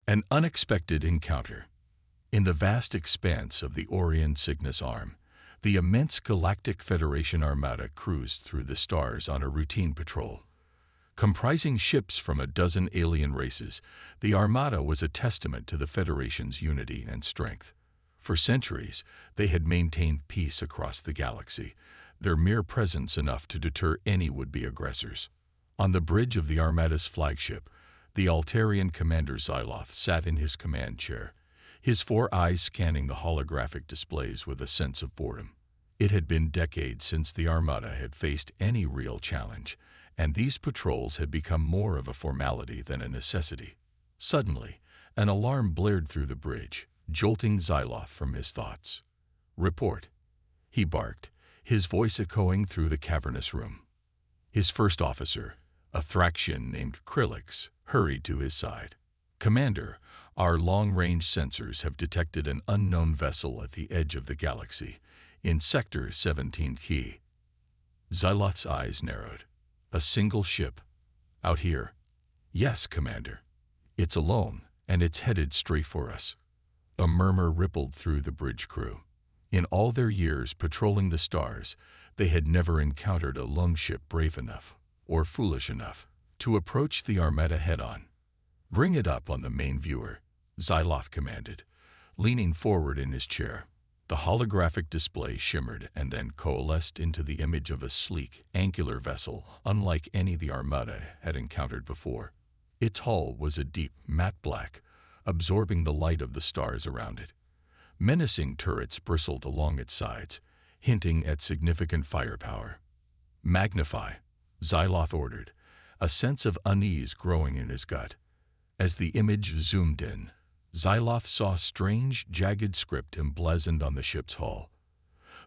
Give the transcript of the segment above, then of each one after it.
An unexpected encounter. In the vast expanse of the Orion Cygnus Arm, the immense Galactic Federation Armada cruised through the stars on a routine patrol. Comprising ships from a dozen alien races, the Armada was a testament to the Federation's unity and strength. For centuries, they had maintained peace across the galaxy, their mere presence enough to deter any would-be aggressors. On the bridge of the Armada's flagship, the Altarian commander Xyloth sat in his command chair, his 4 eyes scanning the holographic displays with a sense of boredom. It had been decades since the Armada had faced any real challenge, and these patrols had become more of a formality than a necessity. Suddenly, an alarm blared through the bridge, jolting Xyloth from his thoughts. "Report," he barked, his voice echoing through the cavernous room. His first officer, a Thraxian named Krillix, hurried to his side. "Commander, our long-range sensors have detected an unknown vessel at the edge of the galaxy, in Sector 17 Key." Xyloth's eyes narrowed. "A single ship? Out here?" "Yes, Commander. It's alone, and it's headed straight for us." A murmur rippled through the bridge crew. In all their years patrolling the stars, they had never encountered a lone ship brave enough, or foolish enough, to approach the Armada head-on. "Bring it up on the main viewer," Xyloth commanded, leaning forward in his chair. The holographic display shimmered and then coalesced into the image of a sleek, angular vessel unlike any the Armada had encountered before. Its hull was a deep, matte black, absorbing the light of the stars around it. Menacing turrets bristled along its sides, hinting at significant firepower. "Magnify," Xyloth ordered, a sense of unease growing in his gut. As the image zoomed in, Xyloth saw strange, jagged script emblazoned on the ship's hull.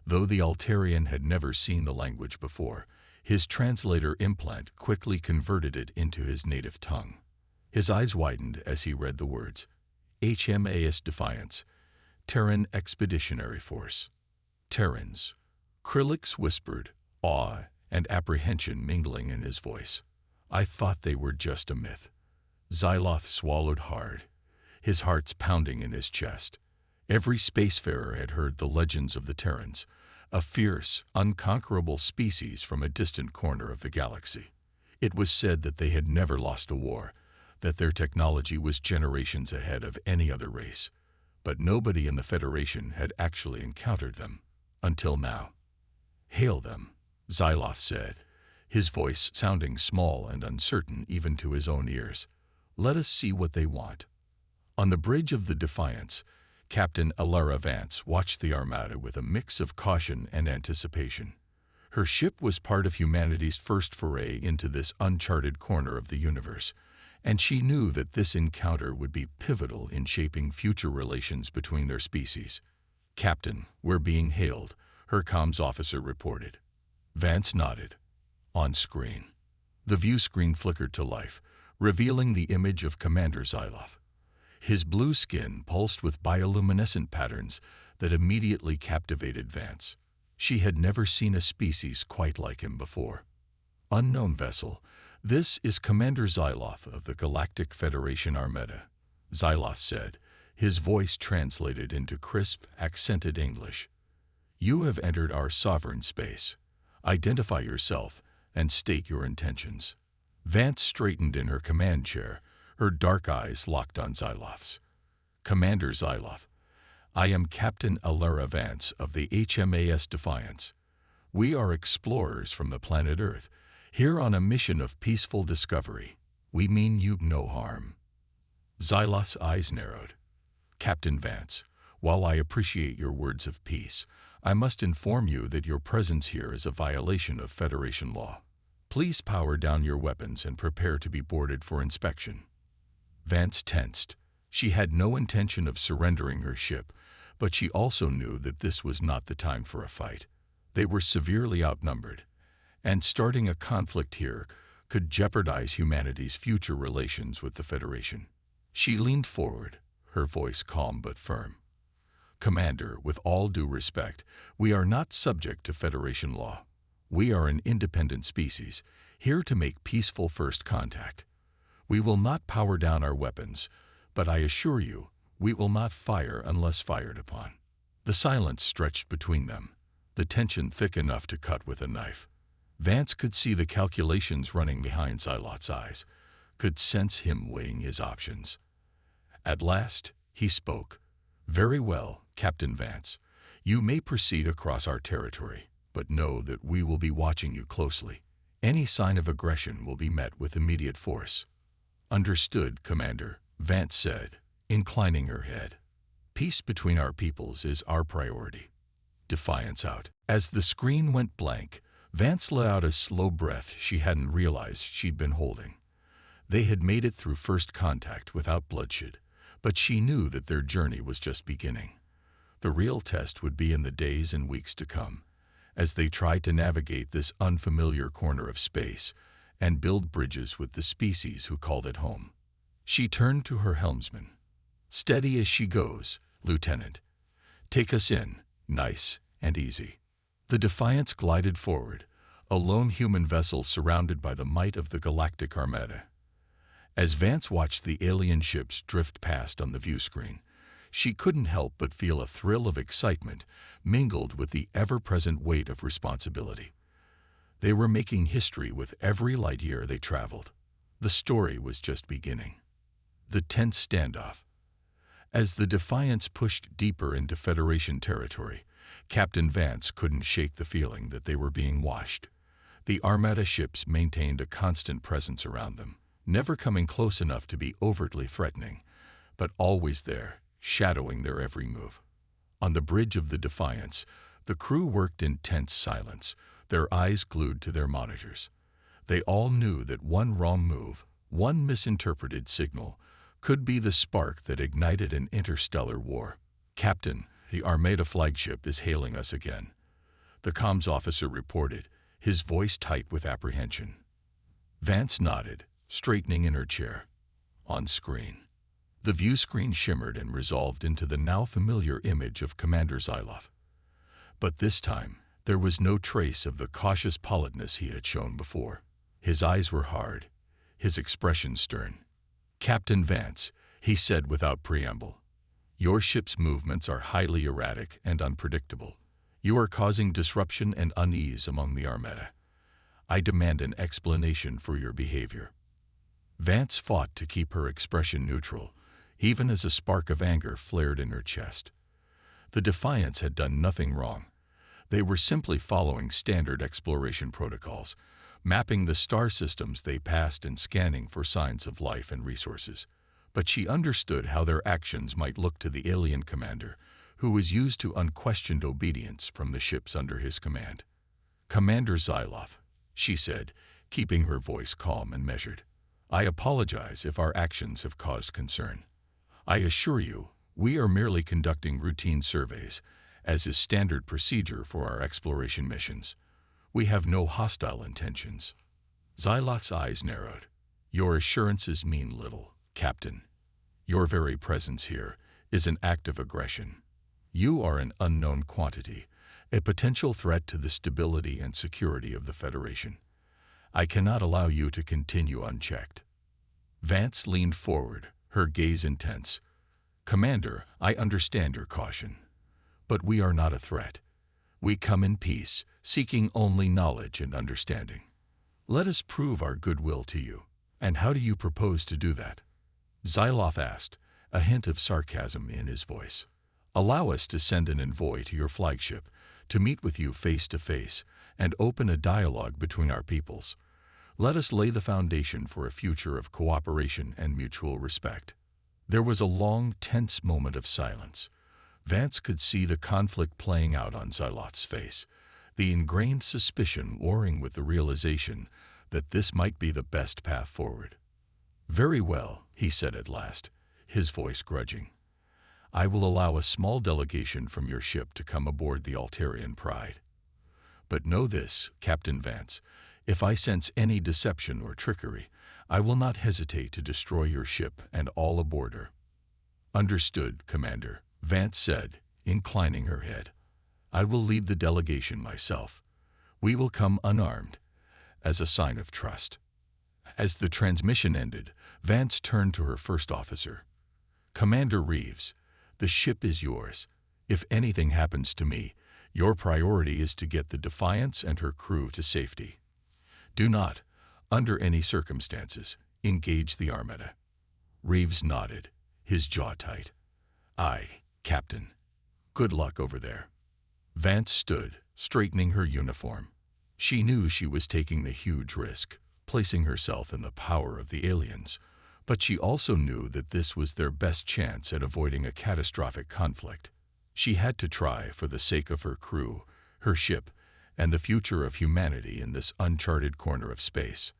Though the Altarian had never seen the language before, his translator implant quickly converted it into his native tongue. His eyes widened as he read the words, "HMAS Defiance, Terran Expeditionary Force." "Terrans," Krillix whispered, awe and apprehension mingling in his voice. "I thought they were just a myth." Xyloth swallowed hard, his heart's pounding in his chest. Every spacefarer had heard the legends of the Terrans, a fierce, unconquerable species from a distant corner of the galaxy. It was said that they had never lost a war, that their technology was generations ahead of any other race. But nobody in the Federation had actually encountered them, until now. "Hail them," Xyloth said, his voice sounding small and uncertain even to his own ears. "Let us see what they want." On the bridge of the Defiance, Captain Alara Vance watched the Armada with a mix of caution and anticipation. Her ship was part of humanity's first foray into this uncharted corner of the universe, and she knew that this encounter would be pivotal in shaping future relations between their species. "Captain, we're being hailed," her comms officer reported. Vance nodded. On screen, the view screen flickered to life, revealing the image of Commander Xyloth. His blue skin pulsed with bioluminescent patterns that immediately captivated Vance. She had never seen a species quite like him before. "Unknown vessel, this is Commander Xyloth of the Galactic Federation Armada," Xyloth said, his voice translated into crisp, accented English. "You have entered our sovereign space. Identify yourself and state your intentions." Vance straightened in her command chair, her dark eyes locked on Xyloth's. "Commander Xyloth, I am Captain Alara Vance of the HMAS Defiance. We are explorers from the planet Earth, here on a mission of peaceful discovery. We mean you no harm." Xyloth's eyes narrowed. "Captain Vance, while I appreciate your words of peace, I must inform you that your presence here is a violation of Federation law. Please power down your weapons and prepare to be boarded for inspection." Vance tensed. She had no intention of surrendering her ship, but she also knew that this was not the time for a fight. They were severely outnumbered, and starting a conflict here could jeopardize humanity's future relations with the Federation. She leaned forward, her voice calm but firm. "Commander, with all due respect, we are not subject to Federation law. We are an independent species, here to make peaceful first contact. We will not power down our weapons, But I assure you, we will not fire unless fired upon." The silence stretched between them, the tension thick enough to cut with a knife. Vance could see the calculations running behind Xylot's eyes, could sense him weighing his options. At last, he spoke. "Very well, Captain Vance. You may proceed across our territory, but know that we will be watching you closely. Any sign of aggression will be met with immediate force." "Understood, Commander," Vance said, inclining her head. "Peace between our peoples is our priority." Defiance out. As the screen went blank, Vance let out a slow breath she hadn't realized she'd been holding. They had made it through first contact without bloodshed, but she knew that their journey was just beginning. The real test would be in the days and weeks to come, as they tried to navigate this unfamiliar corner of space and build bridges with the species who called it home. She turned to her helmsman. "Steady as she goes, Lieutenant. Take us in, nice and easy." The Defiance glided forward, a lone human vessel surrounded by the might of the Galactic Armada. As Vance watched the alien ships drift past on the view screen, she couldn't help but feel a thrill of excitement mingled with the ever-present weight of responsibility. They were making history with every light year they traveled. The story was just beginning. The tense standoff. As the Defiance pushed deeper into Federation territory, Captain Vance couldn't shake the feeling that they were being watched. The Armada ships maintained a constant presence around them, never coming close enough to be overtly threatening, but always there, shadowing their every move. On the bridge of the Defiance, the crew worked in tense silence, their eyes glued to their monitors. They all knew that one wrong move, one misinterpreted signal, could be the spark that ignited an interstellar war. "Captain, the Armada flagship is hailing us again," the comms officer reported, his voice tight with apprehension. Vance nodded, straightening in her chair. On screen. The view screen shimmered and resolved into the now familiar image of Commander Xyloth. But this time, there was no trace of the cautious politeness he had shown before. His eyes were hard, his expression stern. "Captain Vance," he said without preamble, "your ship's movements are highly erratic and unpredictable. You are causing disruption and unease among the Armada. I demand an explanation for your behavior." Vance fought to keep her expression neutral, even as a spark of anger flared in her chest. The Defiance had done nothing wrong. They were simply following standard exploration protocols, mapping the star systems they passed and scanning for signs of life and resources. But she understood how their actions might look to the alien commander, who was used to unquestioned obedience from the ships under his command. "Commander Xyloth," she said, keeping her voice calm and measured, "I apologize if our actions have caused concern. I assure you, we are merely conducting routine surveys, as is standard procedure for our exploration missions. We have no hostile intentions." Xyloth's eyes narrowed. "Your assurances mean little, Captain. Your very presence here is an act of aggression. You are an unknown quantity, a potential threat to the stability and security of the Federation. I cannot allow you to continue unchecked." Vance leaned forward, her gaze intense. "Commander, I understand your caution. But we are not a threat. We come in peace, seeking only knowledge and understanding. Let us prove our goodwill to you. And how do you propose to do that?" Xyloth asked, a hint of sarcasm in his voice. "Allow us to send an envoy to your flagship, to meet with you face to face, and open a dialogue between our peoples. Let us lay the foundation for a future of cooperation and mutual respect." There was a long, tense moment of silence. Vance could see the conflict playing out on Xyloth's face, the ingrained suspicion warring with the realization that this might be the best path forward. "Very well," he said at last, his voice grudging. "I will allow a small delegation from your ship to come aboard the Altarian Pride. But know this, Captain Vance, if I sense any deception or trickery, I will not hesitate to destroy your ship and all aboard her." "Understood, Commander," Vance said, inclining her head. "I will lead the delegation myself. We will come unarmed, as a sign of trust." As the transmission ended, Vance turned to her first officer. "Commander Reeves, the ship is yours. If anything happens to me, your priority is to get the Defiance and her crew to safety. Do not, under any circumstances, engage the Armada." Reeves nodded, his jaw tight. "Aye, Captain. Good luck over there." Vance stood, straightening her uniform. She knew she was taking the huge risk, placing herself in the power of the aliens, but she also knew that this was their best chance at avoiding a catastrophic conflict. She had to try for the sake of her crew, her ship, and the future of humanity in this uncharted corner of space.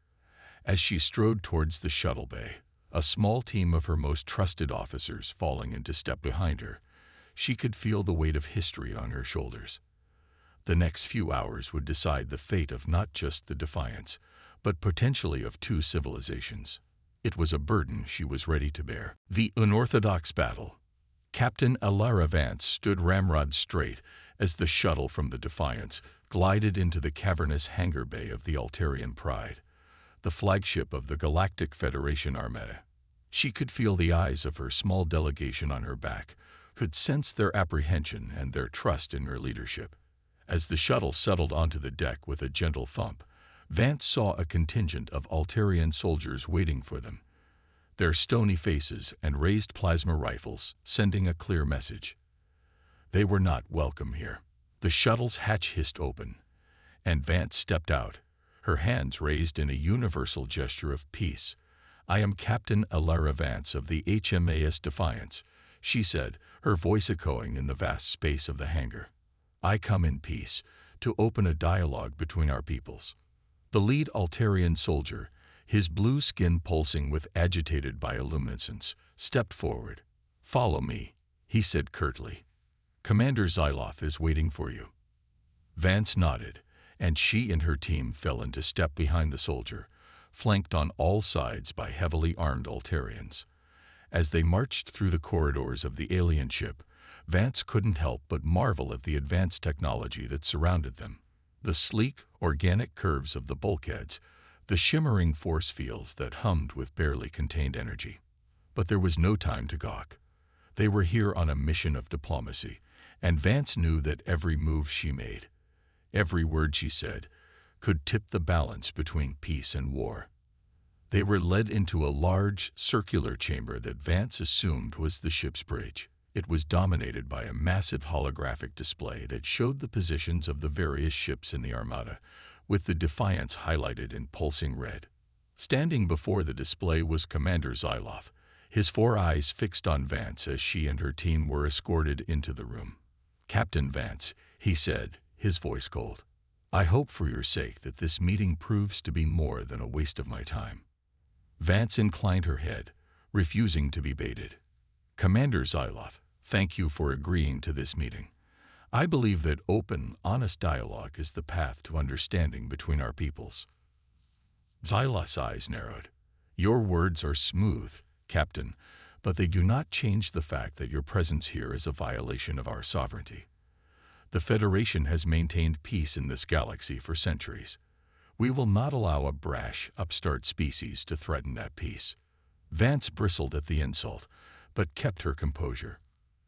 As she strode towards the shuttle bay, a small team of her most trusted officers falling into step behind her, she could feel the weight of history on her shoulders. The next few hours would decide the fate of not just the Defiance, but potentially of two civilizations. It was a burden she was ready to bear. The unorthodox battle. Captain Alara Vance stood ramrod straight as the shuttle from the Defiance glided into the cavernous hangar bay of the Altarian Pride, the flagship of the Galactic Federation Armada. She could feel the eyes of her small delegation on her back, could sense their apprehension and their trust in her leadership. As the shuttle settled onto the deck with a gentle thump, Vance saw a contingent of Altarian soldiers waiting for them, their stony faces and raised plasma rifles sending a clear message. They were not welcome here. The shuttle's hatch hissed open, and Vance stepped out, her hands raised in a universal gesture of peace. "I am Captain Alara Vance of the HMAS Defiance," she said, her voice echoing in the vast space of the hangar. "I come in peace, to open a dialogue between our peoples." The lead Altarian soldier, his blue skin pulsing with agitated bioluminescence, stepped forward. "Follow me," he said curtly. "Commander Xyloth is waiting for you." Vance nodded, and she and her team fell into step behind the soldier, flanked on all sides by heavily armed Altarians. As they marched through the corridors of the alien ship, Vance couldn't help but marvel at the advanced technology that surrounded them. The sleek, organic curves of the bulkheads, the shimmering force fields that hummed with barely contained energy. But there was no time to gawk. They were here on a mission of diplomacy, and Vance knew that every move she made, every word she said, could tip the balance between peace and war. They were led into a large, circular chamber that Vance assumed was the ship's bridge. It was dominated by a massive holographic display that showed the positions of the various ships in the Armada, with the Defiance highlighted in pulsing red. Standing before the display was Commander Xyloth, his 4 eyes fixed on Vance as she and her team were escorted into the room. "Captain Vance," he said, his voice cold, "I hope for your sake that this meeting proves to be more than a waste of my time." Vance inclined her head, refusing to be baited. "Commander Xyloth, thank you for agreeing to this meeting. I believe that open, honest dialogue is the path to understanding between our peoples." Xyloth's eyes narrowed. "Your words are smooth, Captain, but they do not change the fact that your presence here is a violation of our sovereignty. The Federation has maintained peace in this galaxy for centuries. We will not allow a brash, upstart species to threaten that peace." Vance bristled at the insult, but kept her composure.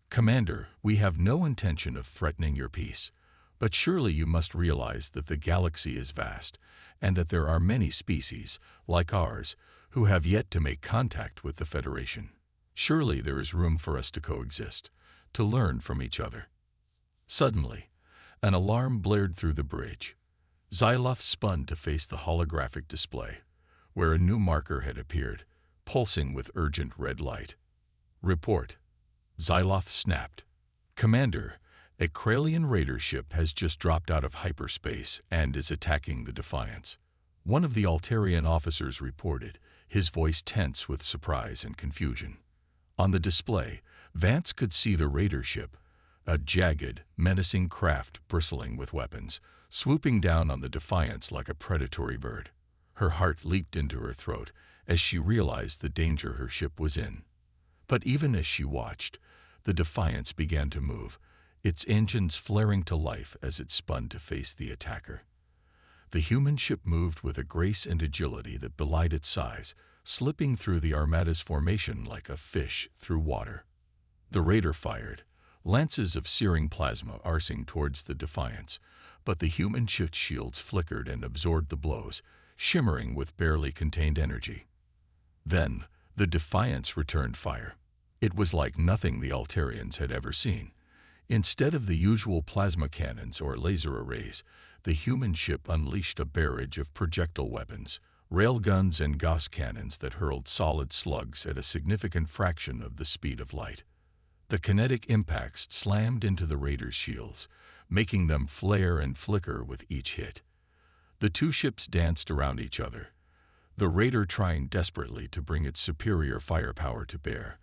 "Commander, we have no intention of threatening your peace, but surely you must realize that the galaxy is vast, and that there are many species, like ours, who have yet to make contact with the Federation. Surely there is room for us to coexist, to learn from each other." Suddenly, an alarm blared through the bridge. Xyloth spun to face the holographic display, where a new marker had appeared, pulsing with urgent red light. "Report," Xyloth snapped. "Commander, a Kralian raider ship has just dropped out of hyperspace and is attacking the Defiance," one of the Altarian officers reported, his voice tense with surprise and confusion. On the display, Vance could see the raider ship, a jagged, menacing craft bristling with weapons, swooping down on the Defiance like a predatory bird. Her heart leaped into her throat as she realized the danger her ship was in. But even as she watched, the Defiance began to move, its engines flaring to life as it spun to face the attacker. The human ship moved with a grace and agility that belied its size, slipping through the Armada's formation like a fish through water. The raider fired, lances of searing plasma arcing towards the Defiance, but the human ship's shields flickered and absorbed the blows, shimmering with barely contained energy. Then, the Defiance returned fire. It was like nothing the Altarians had ever seen. Instead of the usual plasma cannons or laser arrays, the human ship unleashed a barrage of projectile weapons, railguns and Gauss cannons that hurled solid slugs at a significant fraction of the speed of light. The kinetic impacts slammed into the raiders' shields, making them flare and flicker with each hit. The two ships danced around each other, the raider trying desperately to bring its superior firepower to bear,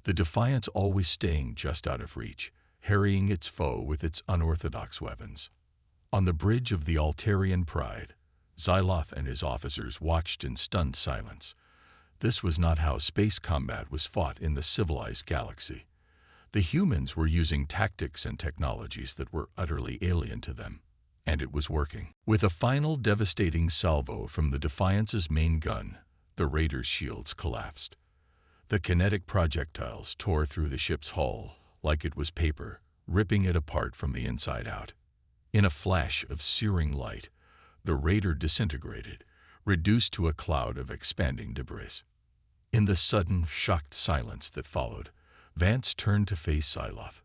the Defiance always staying just out of reach, harrying its foe with its unorthodox weapons. On the bridge of the Altarian Pride, Xyloth and his officers watched in stunned silence. This was not how space combat was fought in the civilized galaxy. The humans were using tactics and technologies that were utterly alien to them, and it was working. With a final devastating salvo from the Defiance's main gun, the raiders' shields collapsed. The kinetic projectiles tore through the ship's hull like it was paper, ripping it apart from the inside out. In a flash of searing light, the raider disintegrated, reduced to a cloud of expanding debris. In the sudden, shocked silence that followed, Vance turned to face Xyloth.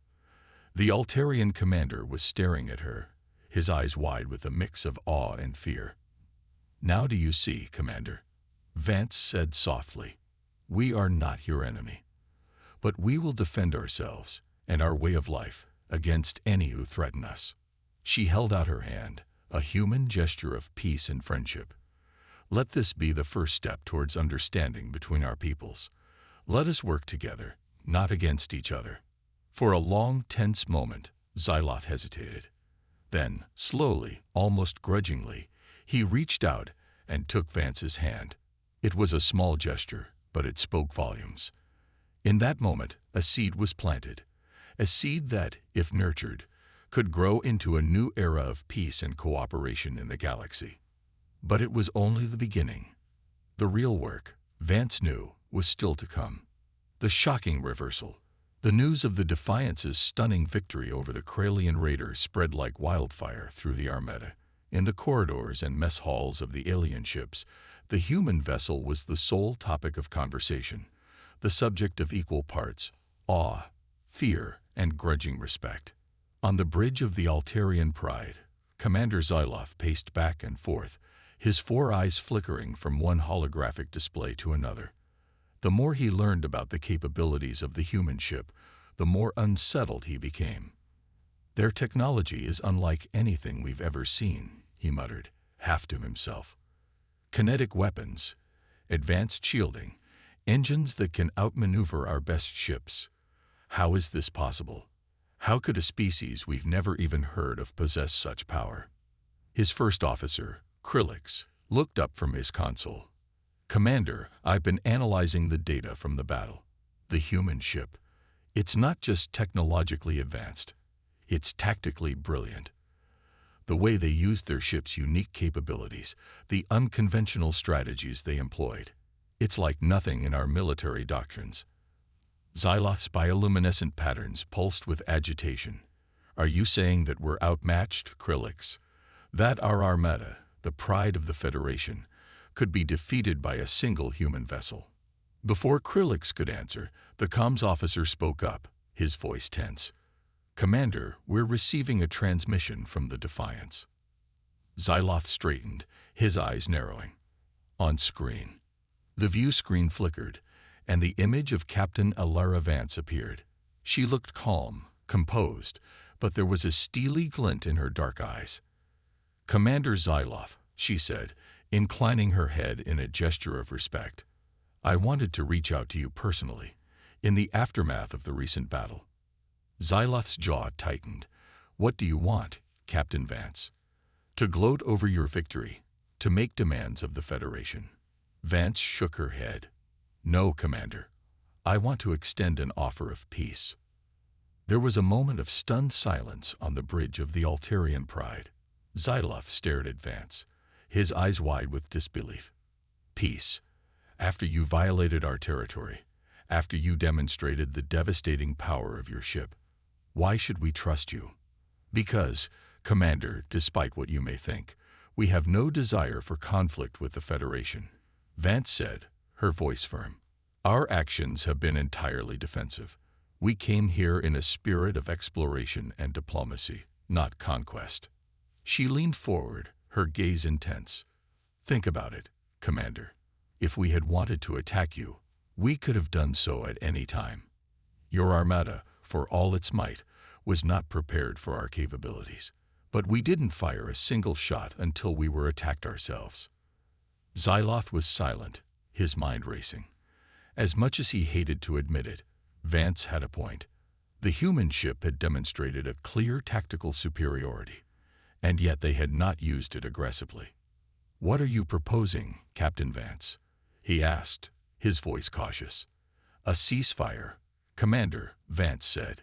The Altarian commander was staring at her, his eyes wide with a mix of awe and fear. "Now do you see, Commander?" Vance said softly. "We are not your enemy. But we will defend ourselves and our way of life against any who threaten us." She held out her hand, a human gesture of peace and friendship. "Let this be the first step towards understanding between our peoples. Let us work together, not against each other." For a long, tense moment, Xyloth hesitated. Then, slowly, almost grudgingly, he reached out and took Vance's hand. It was a small gesture, but it spoke volumes. In that moment, a seed was planted, a seed that, if nurtured, could grow into a new era of peace and cooperation in the galaxy. But it was only the beginning. The real work, Vance knew, was still to come. The shocking reversal, the news of the Defiance's stunning victory over the Kralian raider spread like wildfire through the Armada. In the corridors and mess halls of the alien ships, the human vessel was the sole topic of conversation, the subject of equal parts awe, fear, and grudging respect. On the bridge of the Altarian Pride, Commander Xyloth paced back and forth, his four eyes flickering from one holographic display to another. The more he learned about the capabilities of the human ship, the more unsettled he became. "Their technology is unlike anything we've ever seen," he muttered, half to himself. "Kinetic weapons, advanced shielding, engines that can outmaneuver our best ships. How is this possible? How could a species we've never even heard of possess such power?" His first officer, Krillix, looked up from his console. "Commander, I've been analyzing the data from the battle. The human ship. It's not just technologically advanced. It's tactically brilliant. The way they used their ship's unique capabilities, the unconventional strategies they employed. It's like nothing in our military doctrines." Xyloth's bioluminescent patterns pulsed with agitation. "Are you saying that we're outmatched, Krillix? That our Armada, the pride of the Federation, could be defeated by a single human vessel?" Before Krillix could answer, the comms officer spoke up, his voice tense. "Commander, we're receiving a transmission from the Defiance." Xyloth straightened, his eyes narrowing. On screen. The view screen flickered, and the image of Captain Alara Vance appeared. She looked calm, composed, but there was a steely glint in her dark eyes. "Commander Xyloth," she said, inclining her head in a gesture of respect. "I wanted to reach out to you personally, in the aftermath of the recent battle." Xyloth's jaw tightened. "What do you want, Captain Vance?" "To gloat over your victory, to make demands of the Federation." Vance shook her head. "No, Commander. I want to extend an offer of peace." There was a moment of stunned silence on the bridge of the Altarian Pride. Xyloth stared at Vance, his eyes wide with disbelief. "Peace? After you violated our territory, after you demonstrated the devastating power of your ship, why should we trust you? Because, Commander, despite what you may think, we have no desire for conflict with the Federation, Vance said, her voice firm. Our actions have been entirely defensive. We came here in a spirit of exploration and diplomacy, not conquest. She leaned forward, her gaze intense. Think about it, Commander. If we had wanted to attack you, we could have done so at any time. Your armada, for all its might, was not prepared for our capabilities. But we didn't fire a single shot until we were attacked ourselves. Xyloth was silent, his mind racing. As much as he hated to admit it, Vance had a point. The human ship had demonstrated a clear tactical superiority, and yet they had not used it aggressively. What are you proposing, Captain Vance? He asked, his voice cautious. A ceasefire, Commander, Vance said.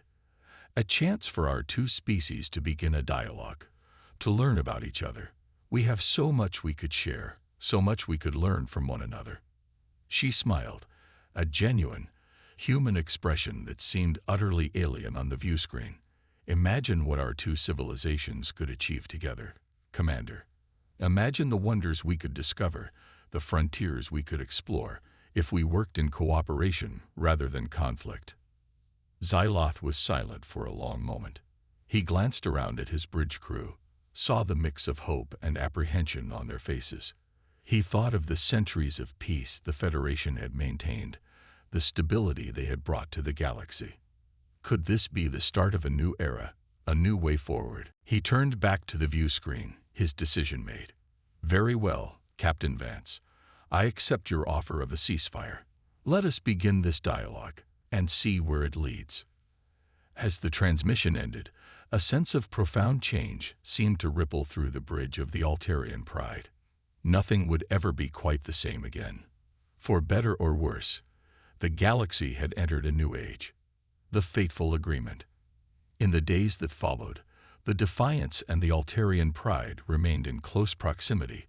A chance for our two species to begin a dialogue, to learn about each other. We have so much we could share, so much we could learn from one another. She smiled, a genuine, human expression that seemed utterly alien on the view screen. Imagine what our two civilizations could achieve together, Commander. Imagine the wonders we could discover, the frontiers we could explore, if we worked in cooperation rather than conflict. Xyloth was silent for a long moment. He glanced around at his bridge crew, saw the mix of hope and apprehension on their faces. He thought of the centuries of peace the Federation had maintained, the stability they had brought to the galaxy. Could this be the start of a new era, a new way forward? He turned back to the view screen, his decision made. Very well, Captain Vance. I accept your offer of a ceasefire. Let us begin this dialogue and see where it leads. As the transmission ended, a sense of profound change seemed to ripple through the bridge of the Altarian Pride. Nothing would ever be quite the same again. For better or worse, the galaxy had entered a new age. The fateful agreement. In the days that followed, the Defiance and the Altarian Pride remained in close proximity,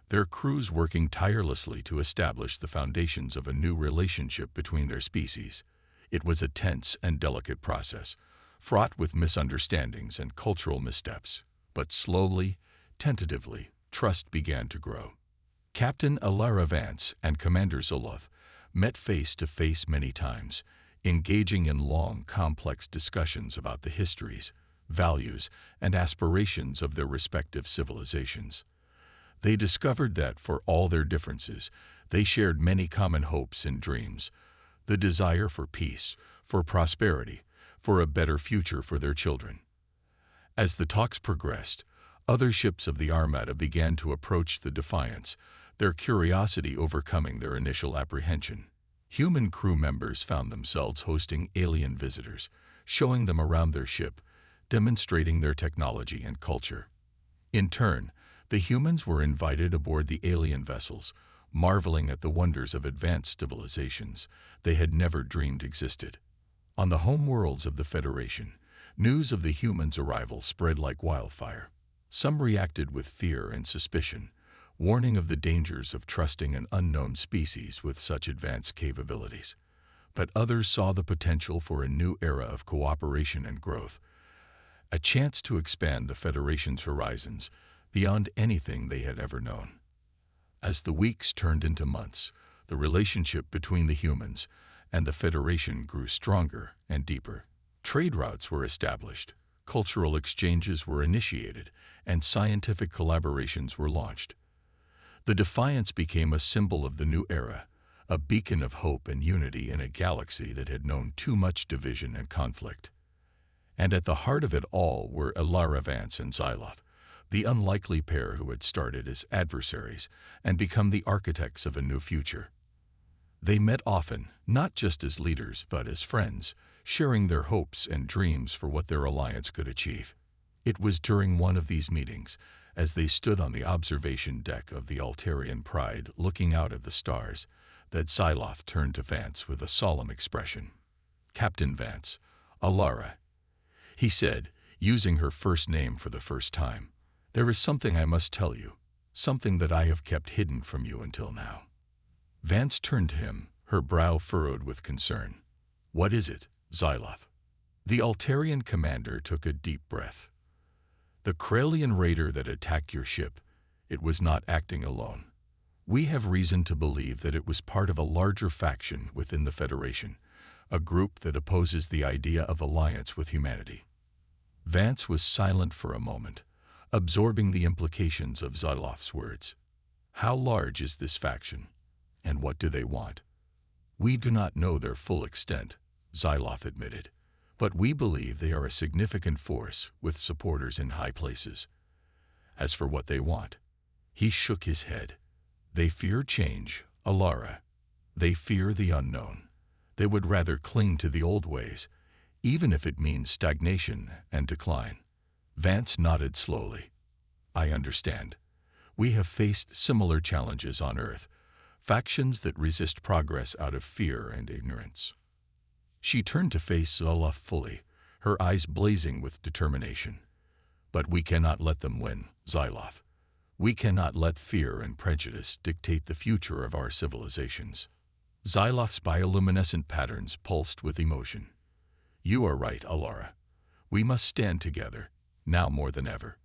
their crews working tirelessly to establish the foundations of a new relationship between their species. It was a tense and delicate process, fraught with misunderstandings and cultural missteps. But slowly, tentatively, trust began to grow. Captain Alara Vance and Commander Xyloth met face to face many times, engaging in long, complex discussions about the histories, values, and aspirations of their respective civilizations. They discovered that, for all their differences, they shared many common hopes and dreams, the desire for peace, for prosperity, for a better future for their children. As the talks progressed, other ships of the Armada began to approach the Defiance, their curiosity overcoming their initial apprehension. Human crew members found themselves hosting alien visitors, showing them around their ship, demonstrating their technology and culture. In turn, the humans were invited aboard the alien vessels, marveling at the wonders of advanced civilizations they had never dreamed existed. On the home worlds of the Federation, news of the humans' arrival spread like wildfire. Some reacted with fear and suspicion, warning of the dangers of trusting an unknown species with such advanced capabilities. But others saw the potential for a new era of cooperation and growth, a chance to expand the Federation's horizons beyond anything they had ever known. As the weeks turned into months, the relationship between the humans and the Federation grew stronger and deeper. Trade routes were established, cultural exchanges were initiated, and scientific collaborations were launched. The Defiance became a symbol of the new era, a beacon of hope and unity in a galaxy that had known too much division and conflict. And at the heart of it all were Alara Vance and Xyloth, the unlikely pair who had started as adversaries and become the architects of a new future. They met often, not just as leaders but as friends, sharing their hopes and dreams for what their alliance could achieve. It was during one of these meetings, as they stood on the observation deck of the Altarian Pride looking out at the stars, that Xyloth turned to Vance with a solemn expression. "Captain Vance, Alara," he said, using her first name for the first time. "There is something I must tell you, something that I have kept hidden from you until now." Vance turned to him, her brow furrowed with concern. "What is it, Xyloth?" The Altarian commander took a deep breath. "The Kralian raider that attacked your ship, it was not acting alone. We have reason to believe that it was part of a larger faction within the Federation, a group that opposes the idea of alliance with humanity." Vance was silent for a moment, absorbing the implications of Xyloth's words. "How large is this faction, and what do they want?" "We do not know their full extent," Xyloth admitted, "but we believe they are a significant force with supporters in high places. As for what they want," he shook his head, "they fear change, Alara. They fear the unknown. They would rather cling to the old ways, even if it means stagnation and decline." Vance nodded slowly. "I understand. We have faced similar challenges on Earth, factions that resist progress out of fear and ignorance." She turned to face Xyloth fully, her eyes blazing with determination. "But we cannot let them win, Xyloth. We cannot let fear and prejudice dictate the future of our civilizations." Xyloth's bioluminescent patterns pulsed with emotion. "You are right, Alara. We must stand together, now more than ever."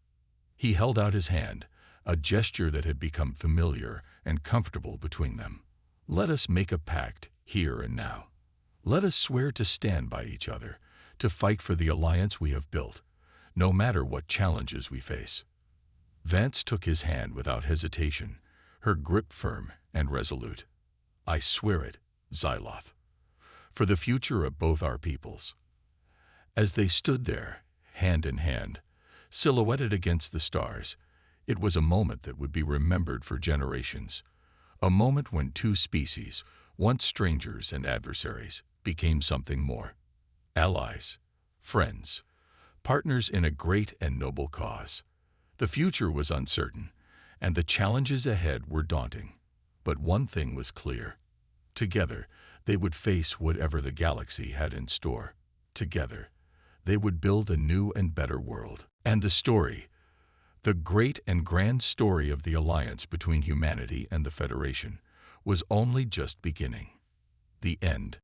He held out his hand, a gesture that had become familiar and comfortable between them. "Let us make a pact here and now. Let us swear to stand by each other, to fight for the alliance we have built, no matter what challenges we face." Vance took his hand without hesitation, her grip firm and resolute. "I swear it, Xyloth, for the future of both our peoples." As they stood there, hand in hand, silhouetted against the stars, it was a moment that would be remembered for generations. A moment when two species, once strangers and adversaries, became something more. Allies, friends, partners in a great and noble cause. The future was uncertain, and the challenges ahead were daunting. But one thing was clear. Together, they would face whatever the galaxy had in store. Together, they would build a new and better world. And the story, the great and grand story of the alliance between humanity and the Federation, was only just beginning. The end